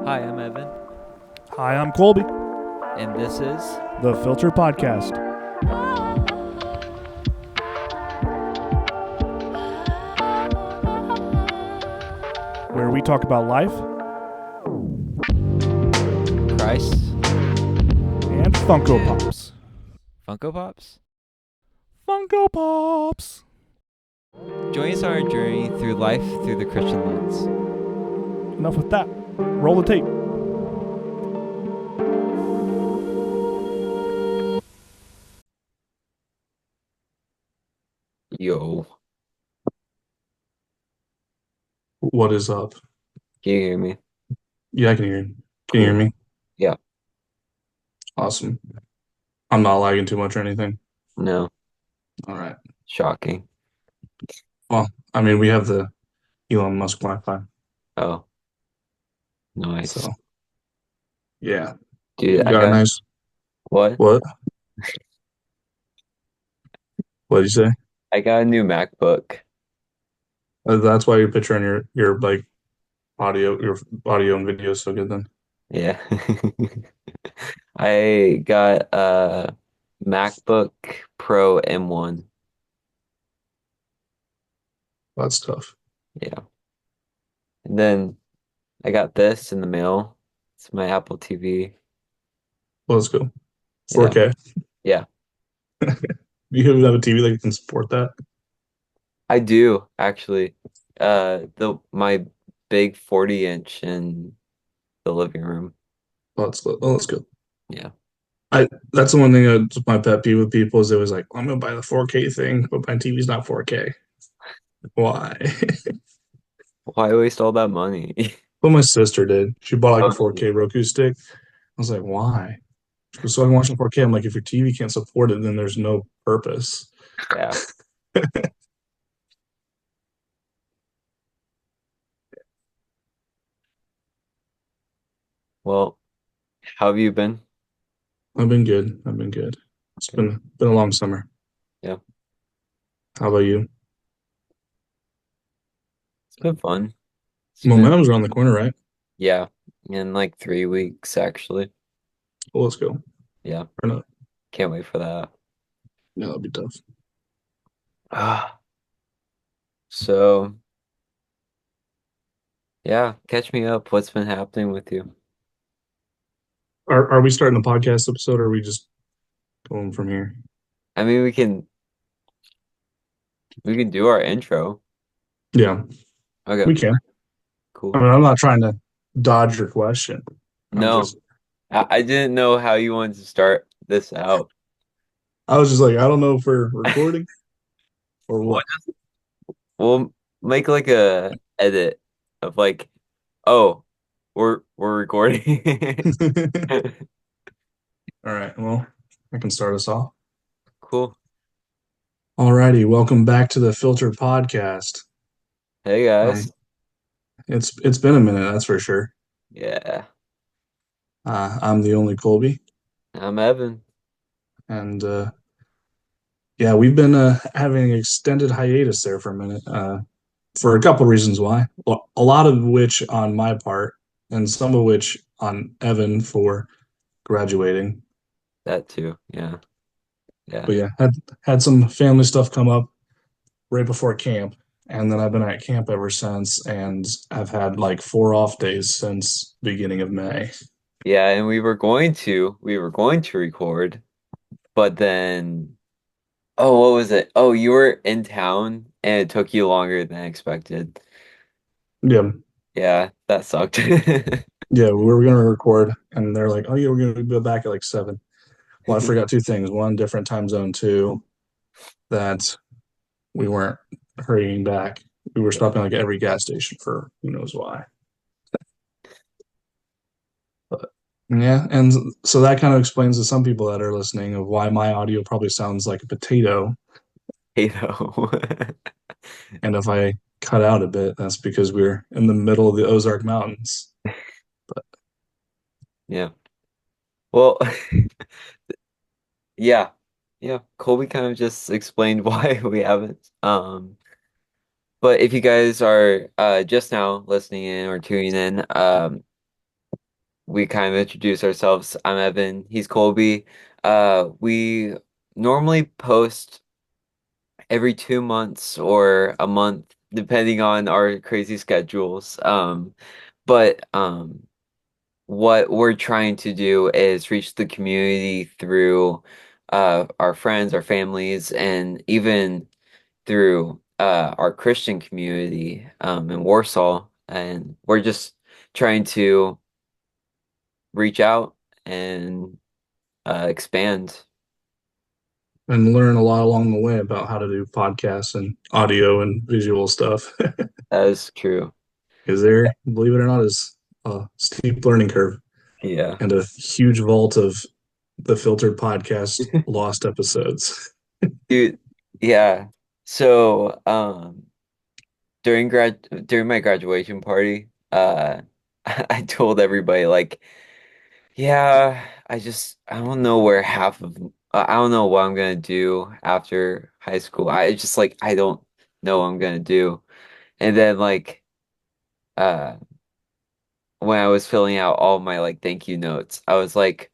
Hi, I'm Evan, Hi, I'm Colby, and this is the Filter Podcast, where we talk about life Christ and Funko Pops. Funko Pops. Funko Pops! Join us on our journey through life through the Christian lens. Enough with that. Roll the tape. Yo, What is up? can you hear me? Yeah, I can hear you. Can you hear me? Yeah. Awesome. I'm not lagging too much or anything. No, All right. shocking. Well, I mean, we have the Elon Musk Wi-Fi, Oh, nice. so yeah. Dude, I Got a got nice what? what? What did you say? I got a new MacBook. That's why your picture and your like your audio and video is so good then. Yeah. I got a MacBook Pro M1. That's tough. Yeah. And then I got this in the mail. It's my Apple TV. Well, let's go. Yeah. 4K. Yeah. You even have a TV that can support that? I do actually. The my big 40-inch in the living room. Let's go. Yeah. That's the one thing that's my pet peeve with people is it was like, I'm gonna buy the 4K thing, but my TV's not 4K. Why? Why waste all that money? What my sister did. She bought like a Oh, 4K Roku stick. I was like, why? She goes, so I can watch in 4K. I'm like, if your TV can't support it, then there's no purpose. yeah. Well, how have you been? I've been good. I've been good. It's been a long summer. Yeah. How about you? It's been fun. It's been Momentum's around the corner, right? yeah, in like 3 weeks actually. Well, let's go. Yeah. Or not? Can't wait for that. Yeah, that'll be tough. Ah. So, yeah, catch me up. What's been happening with you? Are we starting the podcast episode or are we just going from here? I mean, we can do our intro. Yeah, Okay, we can. I cool. mean, I'm not trying to dodge your question. I'm No, just, I didn't know how you wanted to start this out. I was just like, I don't know if we're recording or What? what. We'll make like a edit of like, oh, we're recording. All right, well, I can start us off. Cool. Alrighty, welcome back to the Filter Podcast. Hey Um, guys. it's been a minute, that's for sure. Yeah, I'm the only Colby, I'm Evan. and yeah, we've been having an extended hiatus there for a minute, for a couple reasons why. Well, a lot of which on my part, and some of which on Evan for graduating. That too. Yeah, yeah, But yeah, had some family stuff come up right before camp, and then I've been at camp ever since, and I've had like 4 off days since beginning of May. yeah. And we were going to record, but then, oh, what was it? Oh, you were in town, and it took you longer than expected. Yeah, Yeah, that sucked. yeah, we were gonna record, and they're like, "Oh yeah, we're gonna be back at like 7." Well, I forgot two things: one, different time zone; two, that we weren't hurrying back. We were stopping like at every gas station for who knows why. But yeah, and so that kind of explains to some people that are listening of why my audio probably sounds like a potato. Potato. And if I cut out a bit, that's because we're in the middle of the Ozark Mountains. But Yeah. Well, yeah. Yeah. Colby kind of just explained why we haven't. But if you guys are just now listening in or tuning in, we kind of introduce ourselves. I'm Evan. He's Colby. We normally post every 2 months or a month, depending on our crazy schedules. But what we're trying to do is reach the community through our friends, our families, and even through our Christian community in Warsaw. And we're just trying to reach out and expand. and learn a lot along the way about how to do podcasts and audio and visual stuff. That is true. Because there, believe it or not, is a steep learning curve Yeah. and a huge vault of the filtered podcast lost episodes. Dude, yeah. So, during my graduation party, I told everybody like, yeah, I don't know where half of I don't know what I'm gonna do after high school. I just like I don't know what I'm gonna do. And then like uh when I was filling out all my like thank you notes, I was like,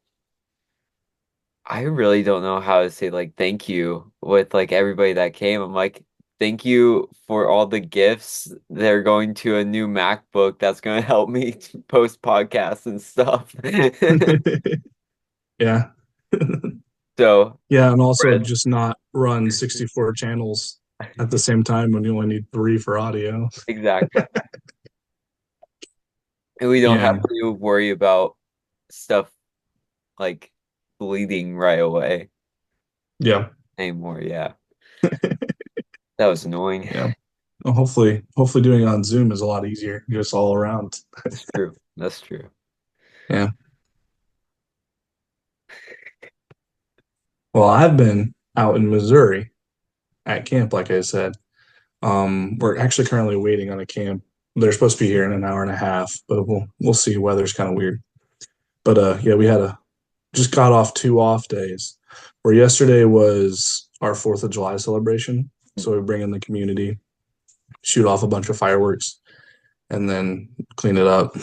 I really don't know how to say like thank you with like everybody that came. I'm like, thank you for all the gifts. They're going to a new MacBook that's gonna help me to post podcasts and stuff. Yeah. So, Yeah, and also just not run 64 channels at the same time when you only need three for audio. exactly. And we don't have Yeah. to worry about stuff like bleeding right away Yeah. anymore. Yeah. That was annoying. Yeah. Well, hopefully doing it on Zoom is a lot easier, just all around. That's true. That's true. Yeah. Well, I've been out in Missouri at camp, like I said. We're actually currently waiting on a camp. They're supposed to be here in an hour and a half, but we'll see. Weather's kind of weird. But yeah, we had a just got off 2 off days. Where yesterday was our Fourth of July celebration. So we bring in the community, shoot off a bunch of fireworks, and then clean it up,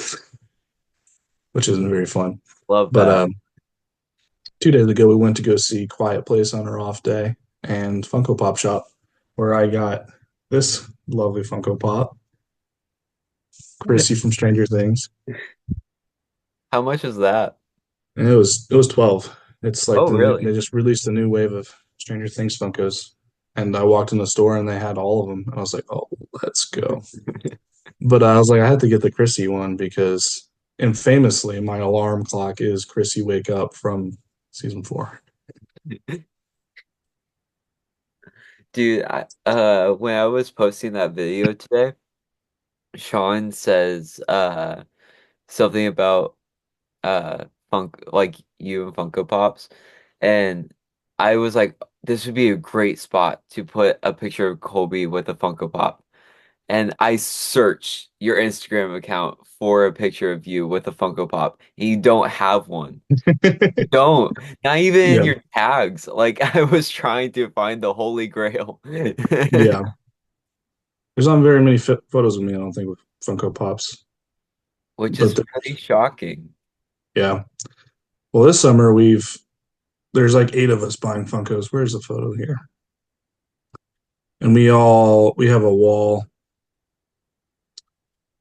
which isn't very fun. Love But that. 2 days ago, we went to go see Quiet Place on our off day and Funko Pop Shop, where I got this lovely Funko Pop, Chrissy from Stranger Things, How much is that? and it was 12. It's like Oh, the new really? they just released a new wave of Stranger Things Funkos, and I walked in the store and they had all of them, and I was like, oh, let's go. But I was like, I had to get the Chrissy one because, and famously, my alarm clock is Chrissy Wake Up from season 4. Dude, when I was posting that video today, Sean says something about funk like you and Funko Pops, and I was like, this would be a great spot to put a picture of Colby with a Funko Pop. And I searched your Instagram account for a picture of you with a Funko Pop, and you don't have one. Don't. Not even in Yeah, your tags. Like I was trying to find the Holy Grail. yeah. There's not very many photos of me, I don't think, with Funko Pops. Which But is really shocking. yeah. Well, this summer there's like 8 of us buying Funkos. Where's the photo here? And we have a wall.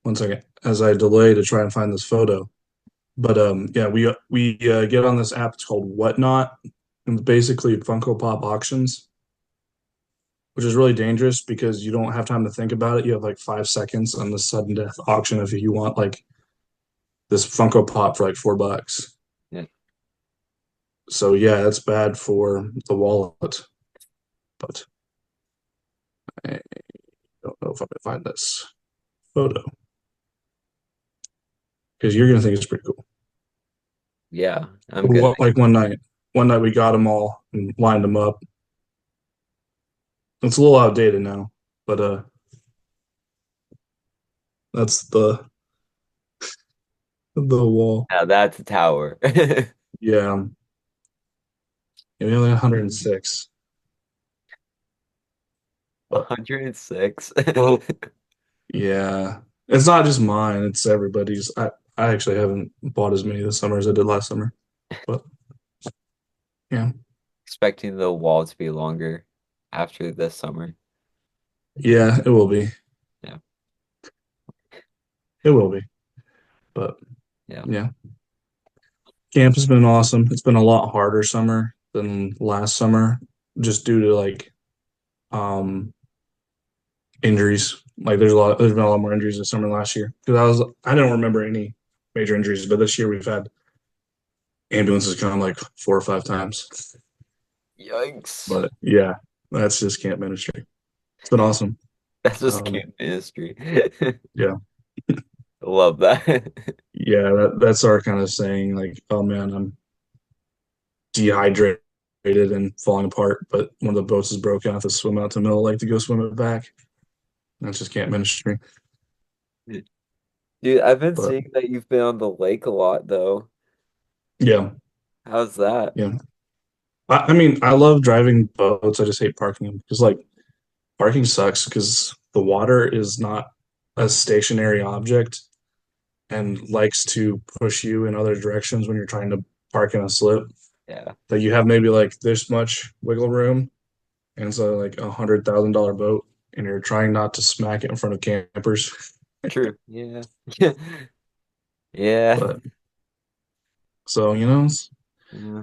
One second, as I delay to try and find this photo. But yeah, we get on this app. It's called Whatnot, and it's basically Funko Pop auctions, which is really dangerous because you don't have time to think about it. You have like 5 seconds on the sudden death auction if you want like this Funko Pop for like $4. Yeah. So yeah, it's bad for the wallet. But I don't know if I can find this photo because you're gonna think it's pretty cool. Yeah, I'm good. Like one night we got them all and lined them up. It's a little outdated now, but that's the wall. Now that's a tower. Yeah, yeah, we only 106. But 106. yeah, it's not just mine; it's everybody's. I actually haven't bought as many this summer as I did last summer. But yeah, Expecting the wall to be longer after this summer. yeah, it will be. Yeah. It will be. But Yeah. yeah, camp has been awesome. It's been a lot harder summer than last summer, just due to like um injuries. Like there's been a lot more injuries this summer than last year. Because I don't remember any major injuries, but this year we've had ambulances come like 4 or 5 times. Yikes. But yeah, that's just camp ministry. It's been awesome. That's just Um, camp ministry. yeah, Love that. yeah, that's our kind of saying. Like, oh man, I'm dehydrated and falling apart, but one of the boats is broken. I have to swim out to the middle of the lake to go swim it back. That's just camp ministry. Dude, I've been But seeing that you've been on the lake a lot though. yeah, How's that? yeah. I mean, I love driving boats. I just hate parking them because like parking sucks because the water is not a stationary object and likes to push you in other directions when you're trying to park in a slip. Yeah, That you have maybe like this much wiggle room, and so like $100,000 boat, and you're trying not to smack it in front of campers. true. Yeah. Yeah. But so Yeah.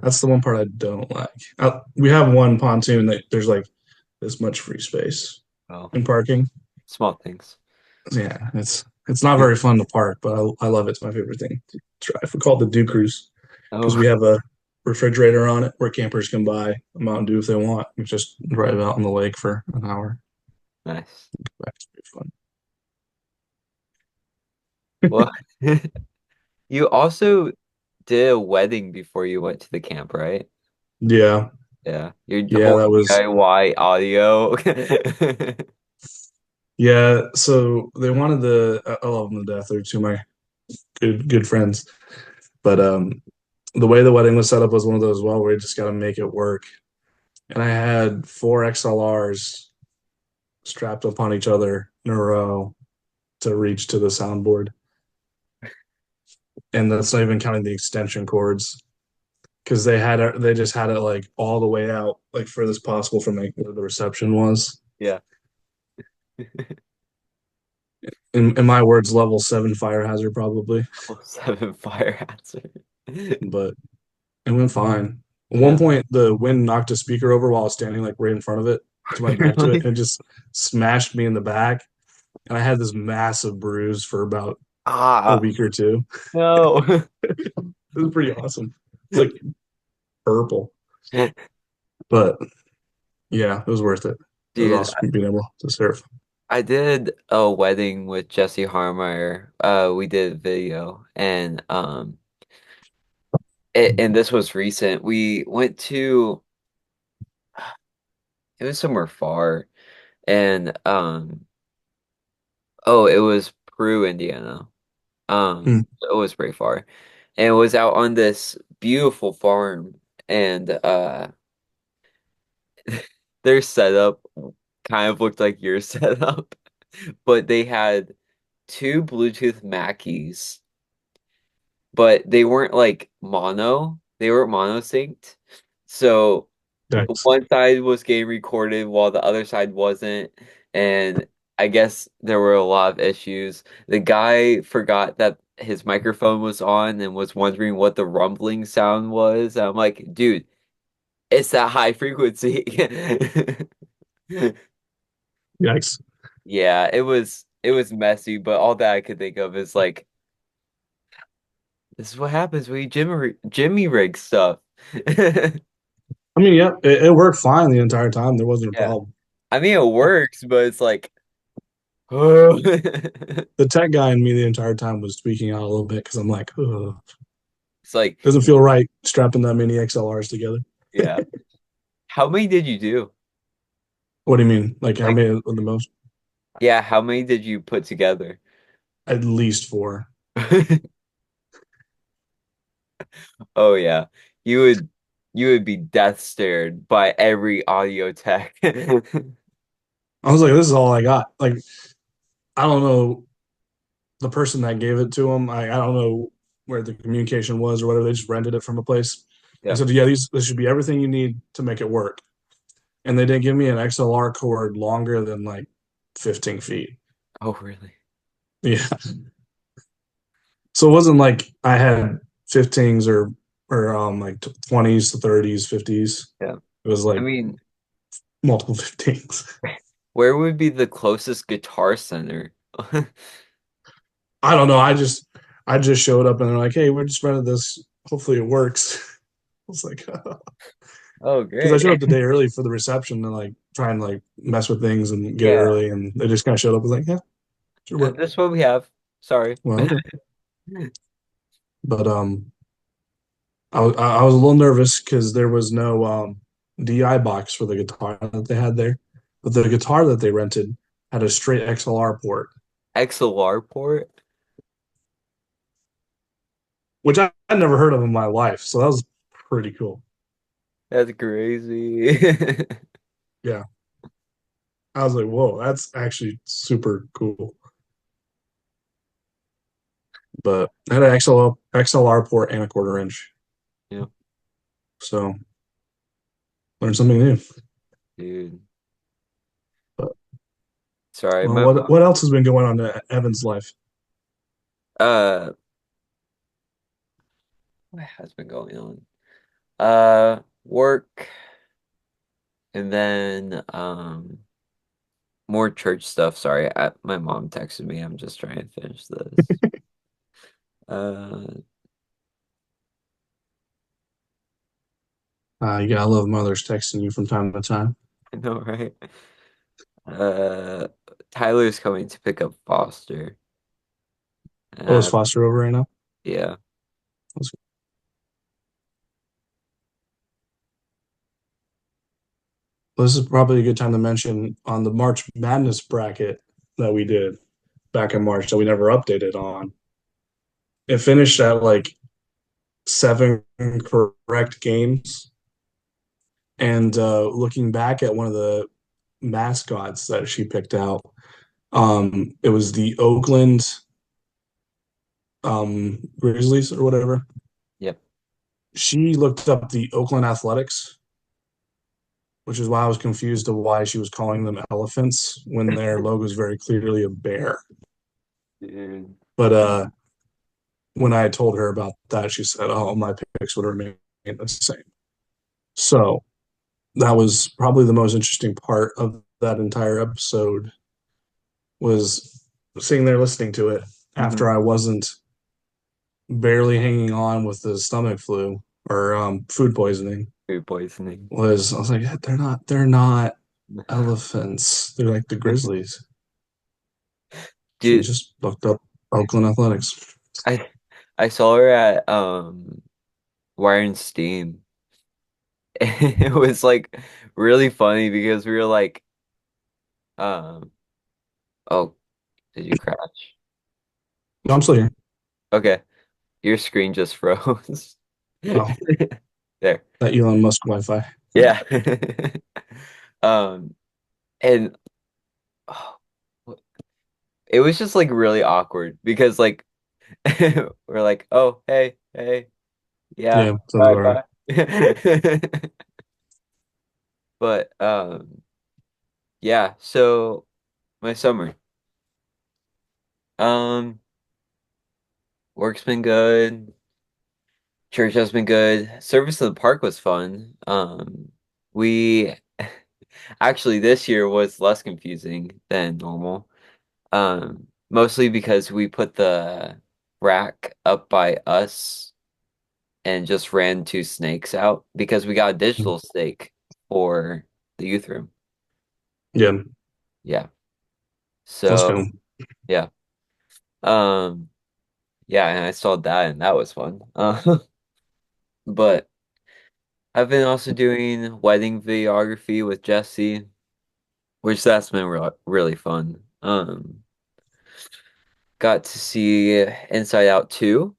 that's the one part I don't like. We have one pontoon that there's like this much free space Well, in parking. small things. Yeah, it's not very fun to park, but I love it. It's my favorite thing to drive. We call it the Dew Cruise because Oh, we have a refrigerator on it where campers can buy a Mountain Dew if they want. We just drive out on the lake for an hour. nice. That's pretty fun. Well, you also did a wedding before you went to the camp, right? Yeah, Yeah. Your yeah, whole that was DIY audio. yeah. So they wanted I love them to death. They're two of my good friends. But the way the wedding was set up was one of those, well, we just got to make it work. And I had four XLRs strapped upon each other in a row to reach to the soundboard. And that's not even counting the extension cords because they just had it like all the way out, like furthest possible from like where the reception was. Yeah. In my words, level 7 fire hazard probably, Oh, seven fire hazard. but it went fine. At one Yeah. point, the wind knocked a speaker over while I was standing like right in front of it, to my back to it, Really? and it just smashed me in the back. And I had this massive bruise for about a Ah, week or two. no. It was pretty awesome. It's like purple, but yeah, it was worth it. It was Dude, awesome being able to surf. I did a wedding with Jesse Harmeyer. We did video and this was recent. We went to it was somewhere far and oh, it was Peru, Indiana. Hmm. It was pretty far. And it was out on this beautiful farm and their setup kind of looked like your setup, but they had two Bluetooth Mackies, but they weren't like mono. They weren't mono synced. So Nice. one side was getting recorded while the other side wasn't. And I guess there were a lot of issues. The guy forgot that his microphone was on and was wondering what the rumbling sound was. I'm like, dude, it's that high frequency. Yikes. Yeah, it was messy, but all that I could think of is like, this is what happens when you Jimmy rig stuff. I mean, yeah, it worked fine the entire time. There wasn't a Yeah. problem. I mean, it works, but it's like, oh. The tech guy in me the entire time was tweaking out a little bit because I'm like, ugh, It's like, doesn't feel right strapping that many XLRs together. yeah. How many did you do? What do you mean? Like how Like, many of the most? yeah, how many did you put together? At least four. Oh yeah. You would you would be death stared by every audio tech. I was like, this is all I got. Like, I don't know. the person that gave it to him, I don't know where the communication was or whether they just rented it from a place. I Yeah. said, yeah, this should be everything you need to make it work. And they didn't give me an XLR cord longer than like 15 feet. Oh, really? Yeah. So it wasn't like I had 15s or like 20s to 30s, 50s. Yeah. It was I like mean, multiple 15s. where would be the closest guitar center? I don't know. I just showed up and they're like, "Hey, we're just rented this. Hopefully it works." I was like, Oh, because I great. showed up the day early for the reception and like try and like mess with things and get it Yeah. early, and they just kind of showed up and was like, "Yeah, should work." This is what we have. Sorry. Well, okay. But I was a little nervous because there was no DI box for the guitar that they had there, but the guitar that they rented had a straight XLR port, XLR port? which I never heard of in my life. So that was pretty cool. That's crazy. Yeah, I was like, whoa, that's actually super cool. But I had an XLR port and a quarter inch, Yeah, so learned something new. dude. But Sorry, well, my what else has been going on in Evan's life? uh what has been going on? Work and then more church stuff. Sorry, my mom texted me. I'm just trying to finish this. Uh You gotta love mothers texting you from time to time. I know, right? Uh Tyler's coming to pick up Foster. Oh, is Uh Foster over right now? yeah. Well, this is probably a good time to mention on the March Madness bracket that we did back in March that we never updated on. It finished at like 7 correct games. And looking back at one of the mascots that she picked out, it was the Oakland Grizzlies or whatever. Yep. She looked up the Oakland Athletics, which is why I was confused to why she was calling them elephants when their logo is very clearly a bear. Dude. But when I told her about that, she said, "Oh, my picks would remain the same." So that was probably the most interesting part of that entire episode was sitting there listening to it Hmm. after I wasn't barely hanging on with the stomach flu or food poisoning. Food poisoning. I was like, they're not elephants. They're like the Grizzlies. So we Dude, just looked up Oakland Athletics. I I saw her at Wire and Steam. It was like really funny because we were like, um, oh, did you crash? No, I'm still here. Okay, your screen just froze. Oh, There. that Elon Musk Wi-Fi. Yeah. Um, and oh, it was just like really awkward because like we're like, oh, hey, hey, yeah, Yeah, sounds bye, about right. bye. But yeah, so my summer. Um, work's been good. Church has been good. Service in the park was fun. We actually this year was less confusing than normal. Mostly because we put the rack up by us and just ran two snakes out because we got a digital snake for the youth room. Yeah, Yeah. that's So cool. yeah. Um, yeah, and I saw that and that was fun. But I've been also doing wedding videography with Jesse, which that's been really fun. Got to see Inside Out 2.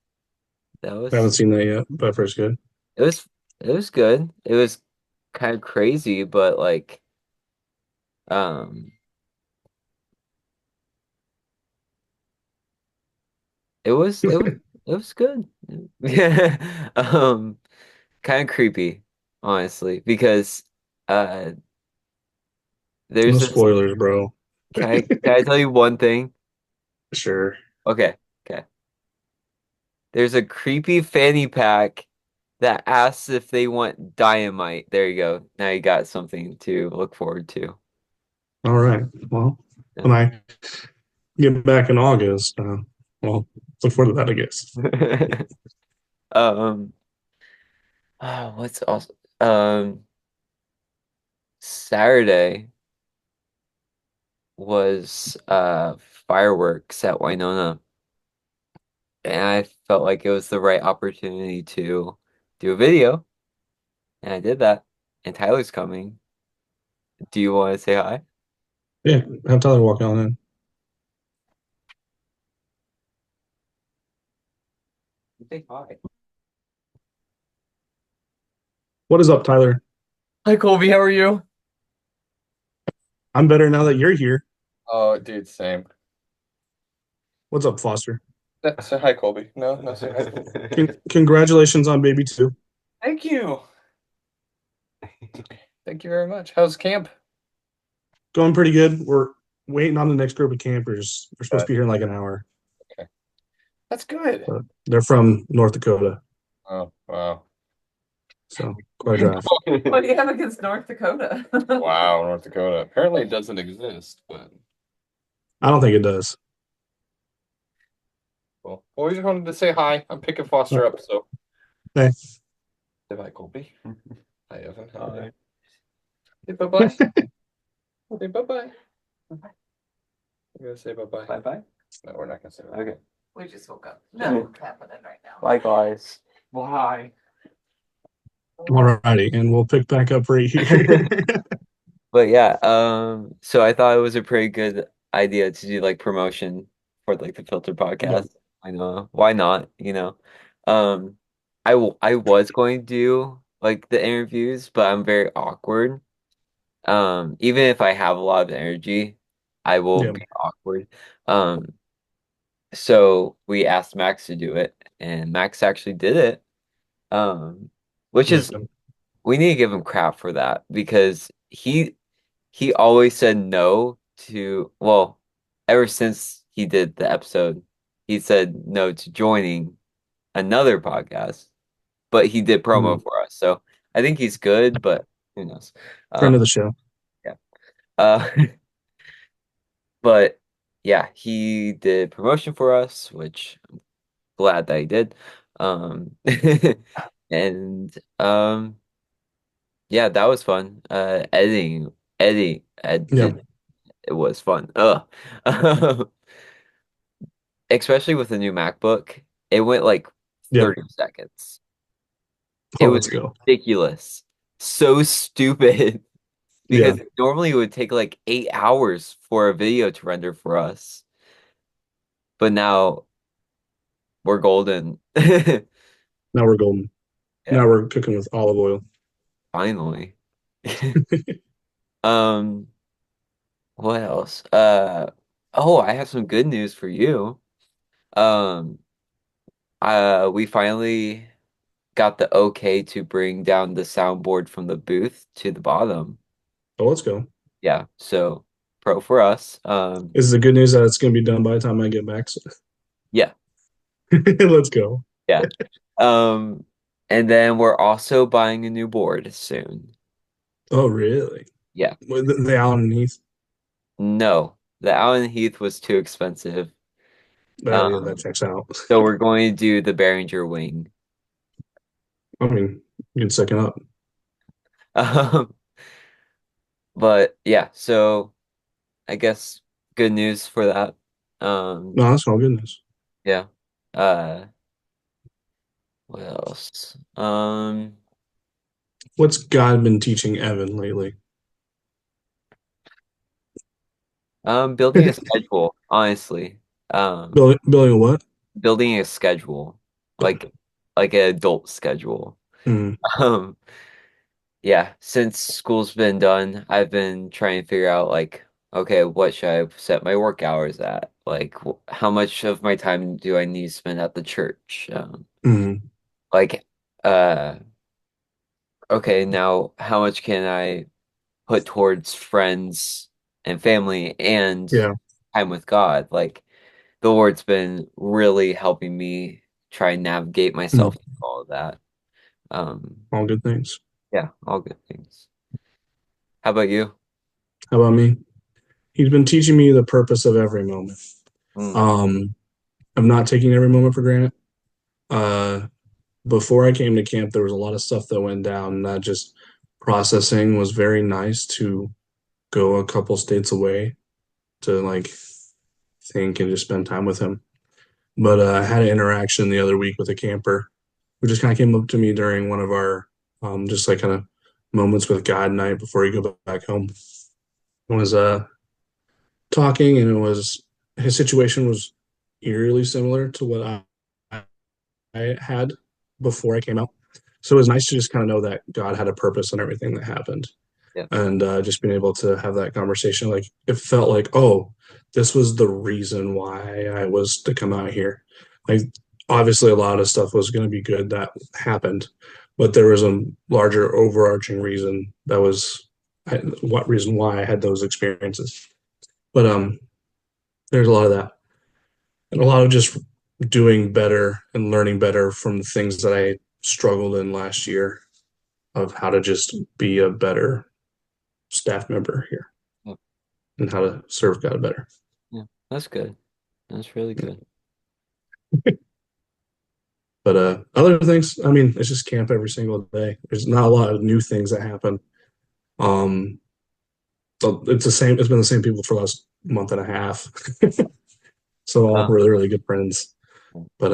That I haven't was seen that yet, but first good. it was it was good. It was kind of crazy, but like um it was good. Yeah. Kind of creepy, honestly, because uh No there's this spoilers, bro. can I tell you one thing? Sure. Okay, okay. There's a creepy fanny pack that asks if they want dynamite. There you go. Now you got something to look forward to. All right. Well, when I get back in August, well, look forward to that, I guess. Yeah. Um, what's also Saturday was fireworks at Winona, and I felt like it was the right opportunity to do a video, and I did that. And Tyler's coming. Do you want to say hi? Yeah, have Tyler walk on in. Say hi. What is up, Tyler? Hi, Colby. How are you? I'm better now that you're here. Oh, dude, same. What's up, Foster? Say hi, Colby. No, no, say hi. Congratulations on baby two. Thank you. Thank you very much. How's camp? Going pretty good. We're waiting on the next group of campers. We're supposed Uh, to be here in like an hour. okay. That's good. They're from North Dakota, Oh, wow. so quite a drive. What do you have against North Dakota? Wow, North Dakota. Apparently it doesn't exist, but I don't think it does. well. Well, we just wanted to say hi. I'm picking Foster up, so Hey, say bye, Colby. Hi, Evan. How are Hi. you? Say bye-bye. Say bye-bye. We're gonna say bye-bye. Bye bye. No, we're not gonna say bye. Okay. We just woke up. Nothing's happening right now. Bye, guys. Bye. alrighty, and we'll pick back up right here. But yeah, so I thought it was a pretty good idea to do like promotion for like the Filter Yeah, podcast. I know, why not, Um, I was going to do like the interviews, but I'm very awkward. Even if I have a lot of energy, I will yeah, be awkward. Um, so we asked Max to do it, and Max actually did it. Um, which yeah. is we need to give him crap for that because he always said no to, well, ever since he did the episode, he said no to joining another podcast, but he did promo Mm. for us. So I think he's good, but who knows? Friend of Um, the show. yeah. Uh, but yeah, he did promotion for us, which I'm glad that he did. Um, and yeah, that was fun. Yeah, Editing, it was fun. Ugh. Especially with the new MacBook, it went like yeah. 30 seconds. It Oh, was let's go. ridiculous. So stupid Yeah, because normally it would take like 8 hours for a video to render for us. But now we're golden. now we're golden. Yeah, Now we're cooking with olive oil. finally. Um, what else? Oh, I have some good news for you. Um, we finally got the okay to bring down the soundboard from the booth to the bottom. Oh, let's go. Yeah, so pro for us. Is the good news that it's going to be done by the time I get back? So, Yeah, let's go. yeah. Um, and then we're also buying a new board soon. Oh, really? Yeah. The Allen and Heath. No, the Allen Heath was too expensive. Yeah, that Um, checks out. so we're going to do the Behringer wing. I mean, you can second up. Um, but yeah, so I guess good news for that. No, Um, that's all good news. yeah. Uh, what else? What's God been teaching Evan lately? Building a schedule, honestly. Building a what? Building a schedule, like an adult schedule. Mm, Um, yeah, since school's been done, I've been trying to figure out like, okay, what should I set my work hours at? like how much of my time do I need to spend at the church? Mm, Like, uh, okay, now how much can I put towards friends and family and yeah, time with God? Like, the Lord's been really helping me try and navigate mm, myself through all of that. Um, all good things. yeah, all good things. How about you? How about me? He's been teaching me the purpose of every moment. Mm, Um, I'm not taking every moment for granted. Uh, Before I came to camp, there was a lot of stuff that went down, and that just processing was very nice to go a couple states away to like think and just spend time with him. But I had an interaction the other week with a camper who just kind of came up to me during one of our just like kind of moments with God night before you go back home. It was talking, and it was his situation was eerily similar to what I had before I came out. So it was nice to just kind of know that God had a purpose in everything that happened, yeah, and just being able to have that conversation. Like it felt like, oh, this was the reason why I was to come out here. Like obviously, a lot of stuff was going to be good that happened, but there was a larger overarching reason that was what reason why I had those experiences. But there's a lot of that, and a lot of just doing better and learning better from the things that I struggled in last year of how to just be a better staff member here yeah, and how to serve God better. yeah. That's good. That's really good. But other things, I mean, it's just camp every single day. There's not a lot of new things that happen. Um, so it's the same. It's been the same people for the last month and a half. So all Uh, really, really good friends. But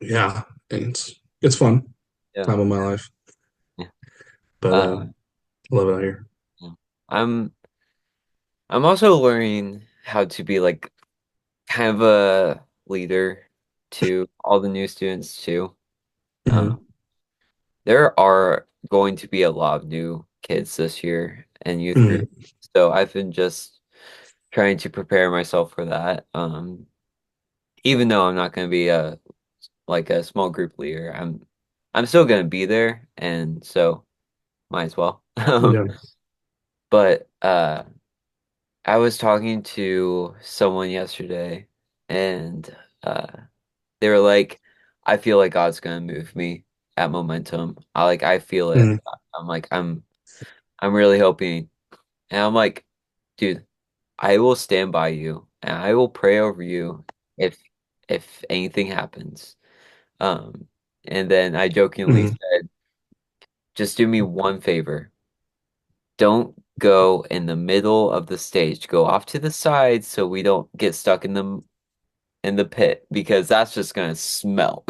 yeah, and it's fun yeah, time of my life. yeah. But Uh, I love it out here. yeah. I'm also learning how to be like kind of a leader to all the new students too. Hmm. Um, there are going to be a lot of new kids this year in youth group, Hmm. so I've been just trying to prepare myself for that. Even though I'm not going to be a like a small group leader, I'm still going to be there, and so might as well. Yeah. But I was talking to someone yesterday, and uh, they were like, "I feel like God's gonna move me at momentum. I feel it." Hmm. I'm like, I'm really hoping, and I'm like, dude, I will stand by you, and I will pray over you if if anything happens. Um, and then I jokingly Hmm. said, just do me one favor. Don't go in the middle of the stage. Go off to the side so we don't get stuck in the pit because that's just gonna smell.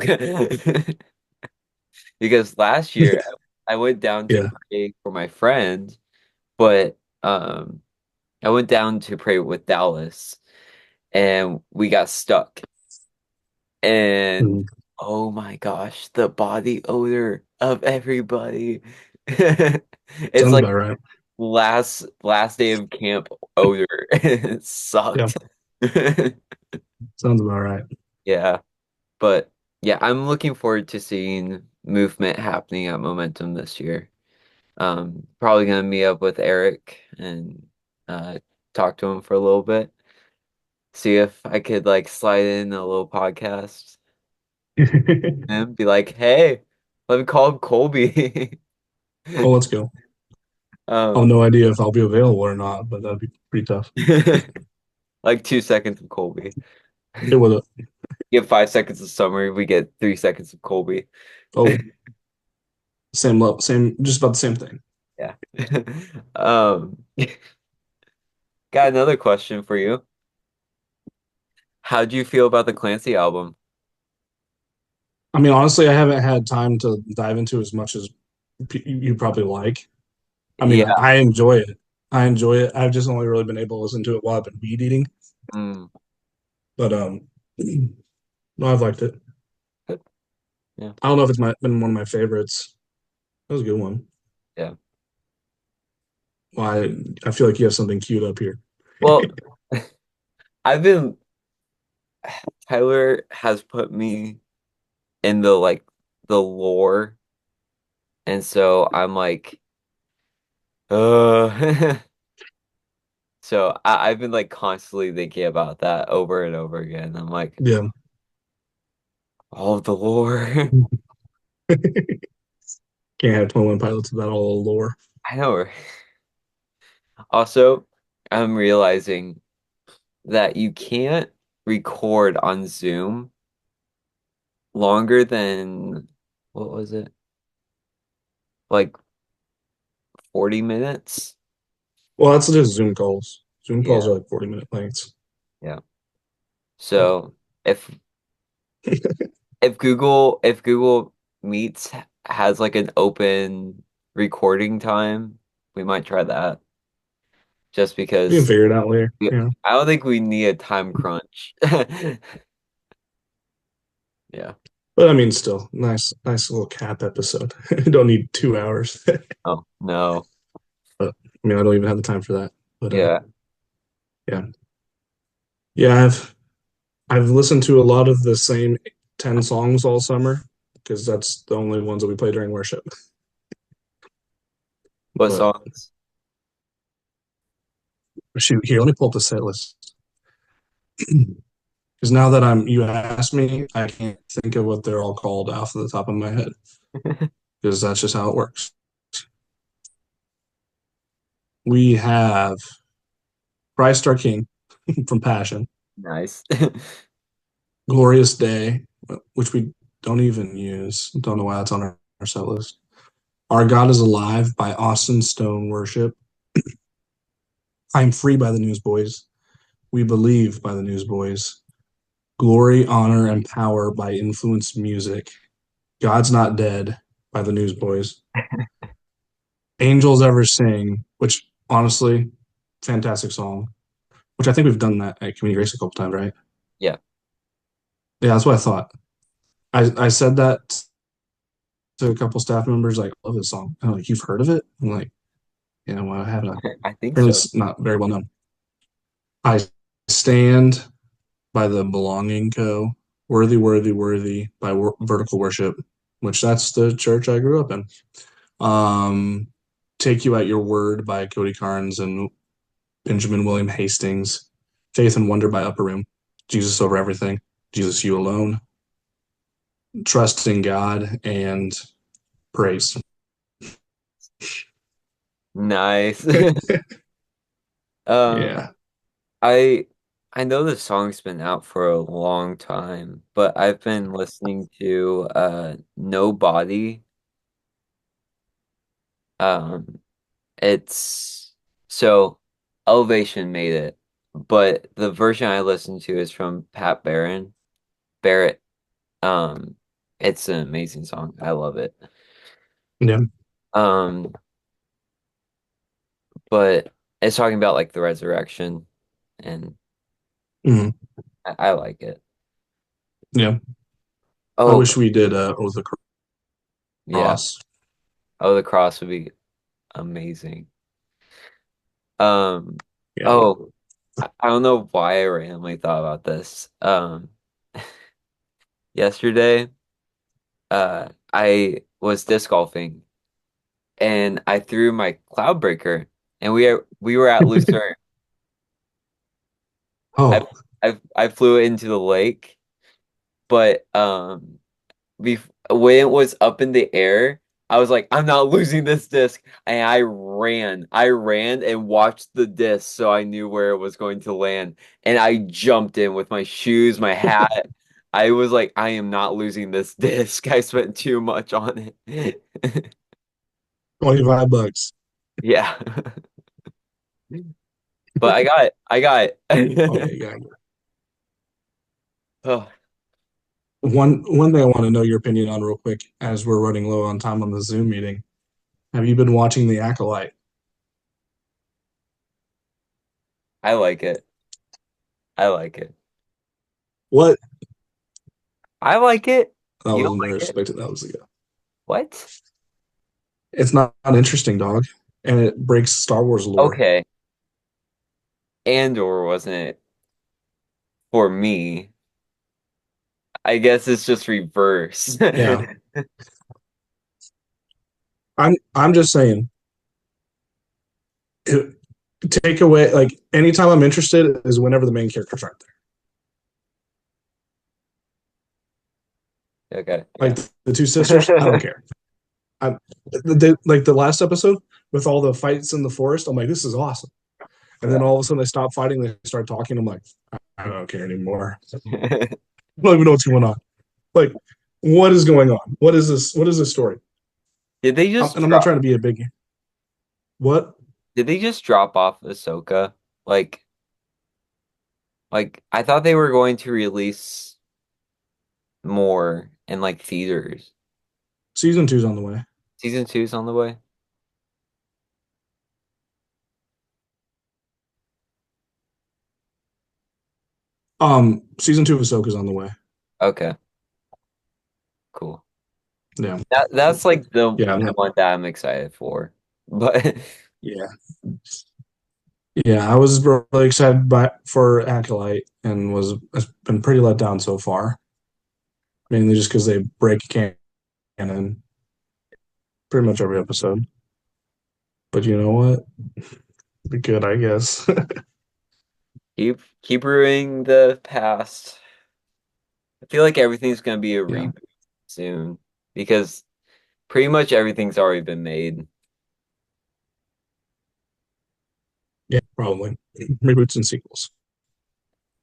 Because last year I went down to Yeah. pray for my friend, but I went down to pray with Dallas and we got stuck. And Hmm. oh my gosh, the body odor of everybody. It's Sounds like about right. last day of camp odor. It Yeah. sucked. Sounds about right. Yeah, but yeah, I'm looking forward to seeing movement happening at Momentum this year. Probably gonna meet up with Eric and talk to him for a little bit. See if I could like slide in a little podcast and be like, "Hey, let me call him Colby." Oh, let's go. I'll have Um, no idea if I'll be available or not, but that'd be pretty tough. like 2 seconds of Colby. It would. You get 5 seconds of summary, we get 3 seconds of Colby. Oh, same level, same, just about the same thing. Yeah. Um, got another question for you. How do you feel about the Clancy album? I mean, honestly, I haven't had time to dive into as much as you probably like. I mean, Yeah. I enjoy it. I enjoy it. I've just only really been able to listen to it while I've been weed eating, Mm, but no, I've liked it. yeah. I don't know if it's been one of my favorites. That was a good one. Yeah. Well, I feel like you have something queued up here. Well, I've been Tyler has put me in the lore, and so I'm like, uh so I've been like constantly thinking about that over and over again. I'm like, Yeah. all of the lore. Can't have 21 pilots without all the lore. I know. Also, I'm realizing that you can't record on Zoom longer than what was it? Like 40 minutes? Well, that's just Zoom calls. Zoom calls Yeah. are like 40-minute lengths. Yeah. But So if Google Meets has like an open recording time, we might try that just we can because figure it out later. Yeah. I don't think we need a time crunch. Yeah. But I mean, still, nice little cap episode. Don't need 2 hours. Oh, no. But I mean, I don't even have the time for that. But Yeah. yeah. Yeah, I've listened to a lot of the same 10 songs all summer because that's the only ones that we play during worship. What But songs? shoot, here, let me pull up the set list. Because now that you asked me, I can't think of what they're all called off the top of my head because that's just how it works. We have Christ our King from Passion, Nice. Glorious Day, which we don't even use. Don't know why that's on our set list. Our God is Alive by Austin Stone Worship. I'm Free by the Newsboys. We Believe by the Newsboys. Glory, Honor, and Power by Influence Music. God's Not Dead by the Newsboys. Angels Ever Sing, which honestly, fantastic song. Which I think we've done that at Community Grace a couple times, right? Yeah. Yeah, that's what I thought. I said that to a couple staff members, like, love this song. And I'm like, you've heard of it? I'm like, yeah, well, I haven't. I think Apparently, so. it's not very well known. I Stand by the Belonging Co. Worthy, Worthy, Worthy by Vertical Worship, which that's the church I grew up in. Um, Take You at Your Word by Cody Carnes and Benjamin William Hastings. Faith and Wonder by Upper Room. Jesus Over Everything. Jesus You Alone. Trust in God and Praise. Nice. Um, Yeah. I I know the song's been out for a long time, but I've been listening to Nobody. Um, it's so Elevation made it, but the version I listened to is from Pat Barrett. Um, it's an amazing song. I love it. Yeah. Um, but it's talking about like the resurrection, and Mhm. I like it. Yeah. I Oh, wish we did Over the yeah. Cross. Oh, the cross would be amazing. Um, Yeah. oh, I don't know why I randomly thought about this. Yesterday, I was disc golfing and I threw my cloud breaker, and we were at Lucerne. I Oh, I flew it into the lake, but when it was up in the air, I was like, I'm not losing this disc. And I ran. I ran and watched the disc so I knew where it was going to land. And I jumped in with my shoes, my hat. I was like, I am not losing this disc. I spent too much on it. $25. Yeah. But I got it. I got Oh yeah, it. you got it. Oh, One thing I want to know your opinion on real quick as we're running low on time on the Zoom meeting. Have you been watching The Acolyte? I like it. I like it. What? I like it. That You don't wasn't very like it? expected. That was ago. What? It's not interesting, dog, and it breaks Star Wars lore. Okay. Andor, wasn't it? for me. I guess it's just reverse. Yeah. I'm just saying, it, take away like anytime I'm interested is whenever the main characters aren't there. Okay, yeah. Like the two sisters, I don't care. Like the last episode with all the fights in the forest. I'm like, this is awesome. And then all of a sudden they stop fighting, they start talking. I'm like, I don't care anymore. I don't even know what's going on. Like, what is going on? What is this? What is this story? Did they just And I'm not drop trying to be a big what? did they just drop off Ahsoka? Like I thought they were going to release more in like theaters. Season two's on the way. Season two's on the way. Season two of Ahsoka's on the way. Okay, cool. Yeah. That's like the Yeah. one that I'm excited for. But Yeah. Yeah. I was really excited for Acolyte and has been pretty let down so far. Mainly just because they break canon pretty much every episode. But you know what? Be good, I guess. keep ruining the past. I feel like everything's gonna be a Yeah. reboot soon because pretty much everything's already been made, Yeah, probably. Reboots and sequels.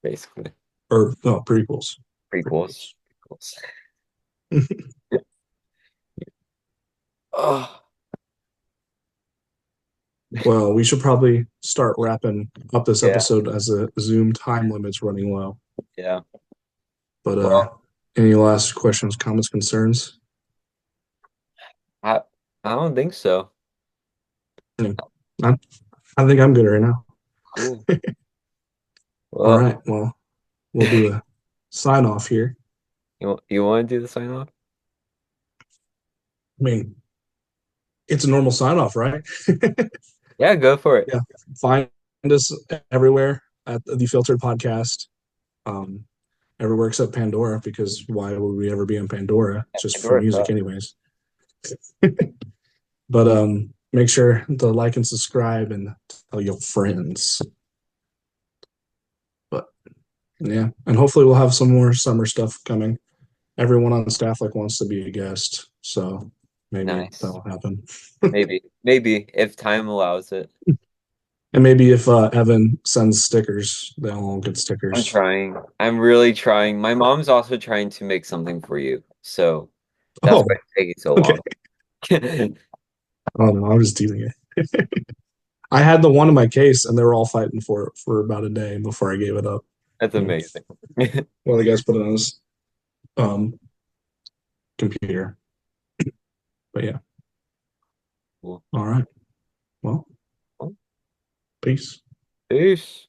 basically. Or no, prequels. Prequels. Prequels. Oh, Well, we should probably start wrapping up this yeah, episode as the Zoom time limit's running low. yeah. But Well, any last questions, comments, concerns? I I don't think so. Yeah. I, I think I'm good right now. Cool. All Well, right. Well, we'll do a sign off here. you want to do the sign off? I mean, it's a normal sign off, right? Yeah, go for it. Yeah. Find us everywhere at the Filtered Podcast. Um, everywhere except Pandora, because why would we ever be on Pandora? It's just for Pandora music, sucks. anyways. But make sure to like and subscribe and tell your friends. But yeah, and hopefully we'll have some more summer stuff coming. Everyone on staff like wants to be a guest, so maybe Nice. that'll happen. Maybe if time allows it. And maybe if Evan sends stickers, they'll all get I'm stickers. trying. I'm really trying. My mom's also trying to make something for you, so that's Oh, why it's taking so okay. long. Oh no, I'm just teasing it. I had the one in my case, and they were all fighting for it for about a day before I gave it up. That's Hmm. amazing. Well, the guys put it on his um, computer. But yeah, Cool. all right. Well, peace. Peace.